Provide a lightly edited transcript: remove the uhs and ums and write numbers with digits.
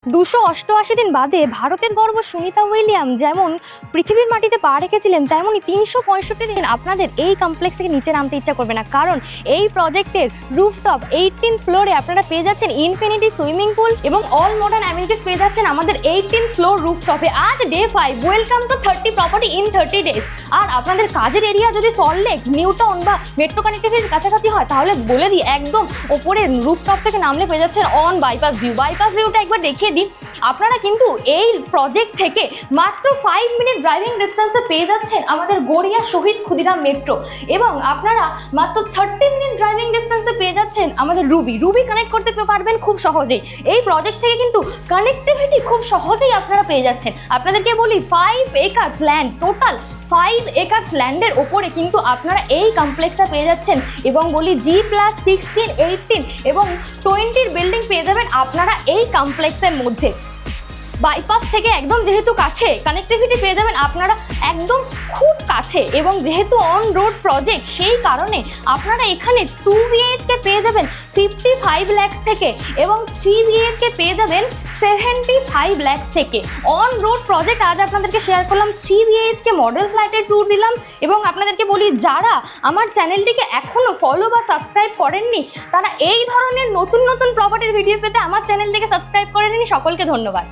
288 দিন বাদে ভারতের গর্ব সুনিতা উইলিয়াম যেমন পৃথিবীর মাটিতে পা রেখেছিলেন, তেমনই 365 দিন আপনাদের এই কমপ্লেক্স থেকে নিচে নামতে ইচ্ছা করবে না, কারণ এই প্রজেক্টের রুফটপ 18 ফ্লোরে আপনারা পেয়ে যাচ্ছেন ইনফিনিটি সুইমিং পুল এবং অল মডার্ন অ্যামিনিটিস পেয়ে যাচ্ছেন আমাদের 18 ফ্লোর রুফটপে। আজ day 5, welcome to 30 property in 30 days. আর আপনাদের কাজের এরিয়া যদি সল্টলেক, নিউটাউন বা মেট্রো কানেক্টিভিটির কাছাকাছি হয়, তাহলে বলে দিই একদম ওপরে রুফটপ থেকে নামলে পেয়ে যাচ্ছেন অন বাইপাস ভিউ। বাইপাস ভিউটা একবার দেখিয়ে দিন। আপনারা কিন্তু এই প্রজেক্ট থেকে মাত্র 5 মিনিট ড্রাইভিং ডিস্টেন্সে পেয়ে যাচ্ছেন আমাদের গড়িয়া শহীদ ক্ষুদিরাম মেট্রো, এবং আপনারা মাত্র 30 মিনিট ড্রাইভিং ডিস্টেন্সে পেয়ে যাচ্ছেন আমাদের রুবি কানেক্ট করতে পারবেন খুব সহজেই। এই প্রজেক্ট থেকে কিন্তু কানেক্টিভিটি খুব সহজেই আপনারা পেয়ে যাচ্ছেন। আপনাদেরকে বলি 5 একর্স ল্যান্ড, টোটাল 5 একর্স ল্যান্ডের ওপরে কিন্তু আপনারা এই কমপ্লেক্সটা পেয়ে যাচ্ছেন, এবং বলি G+16, 18 এবং 20 বিল্ডিং পেয়ে যাবেন আপনারা এই কমপ্লেক্সের মধ্যে। বাইপাস থেকে একদম যেহেতু কাছে, কানেক্টিভিটি পেয়ে যাবেন আপনারা একদম খুব কাছে, এবং যেহেতু অন রোড প্রজেক্ট সেই কারণে আপনারা এখানে 2 BHK পেয়ে যাবেন 55 lakhs থেকে, এবং 3 BHK পেয়ে যাবেন 75 lakhs থেকে। অন রোড প্রজেক্ট আজ আপনাদেরকে শেয়ার করলাম, 3 BHK মডেল ফ্ল্যাটের ট্যুর দিলাম, এবং আপনাদেরকে বলি যারা আমার চ্যানেলটিকে এখনও ফলো বা সাবস্ক্রাইব করেননি, তারা এই ধরনের নতুন নতুন প্রপার্টির ভিডিও পেতে আমার চ্যানেলটিকে সাবস্ক্রাইব করে নিন। সকলকে ধন্যবাদ।